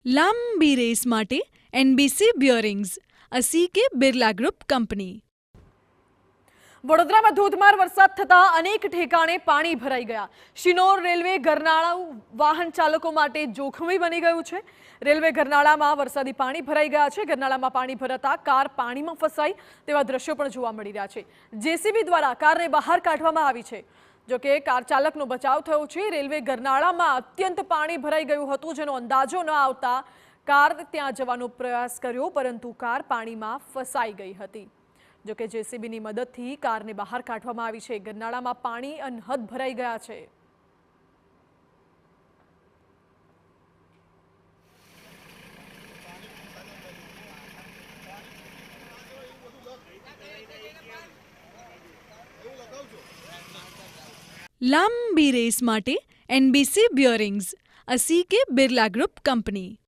લાંબી રેસ માટે NBC બ્યોરિંગ્સ, અસી Birla group company. વડોદરામાં ધોધમાર વરસાદ થતા અનેક ઠેકાણે પાણી ભરાઈ ગયા. શિનોર રેલવે ગરનાળા વાહન ચાલકો માટે જોખમી બની ગયું છે. રેલવે ગરનાળામાં વરસાદી પાણી ભરાઈ ગયા છે. ગરનાળામાં પાણી ભરાતા કાર પાણીમાં ફસાઈ તેવા દ્રશ્યો પણ જોવા મળી રહ્યા છે. જેસીબી દ્વારા કારને બહાર કાઢવામાં આવી છે. જોકે કાર ચાલકનો બચાવ થયો છે. રેલવે ગરનાળામાં અત્યંત પાણી ભરાઈ ગયું હતું, જેનો અંદાજો ન આવતા કાર ત્યાં જવાનો પ્રયાસ કર્યો, પરંતુ કાર પાણીમાં ફસાઈ ગઈ હતી. જોકે જેસીબીની મદદથી કારને બહાર કાઢવામાં આવી છે. ગરનાળામાં પાણી અનહદ ભરાઈ ગયા છે. લાંબી રેસ માટે એનબીસી બ્યોરિંગ્સ, અસી બિરલા ગ્રુપ કંપની.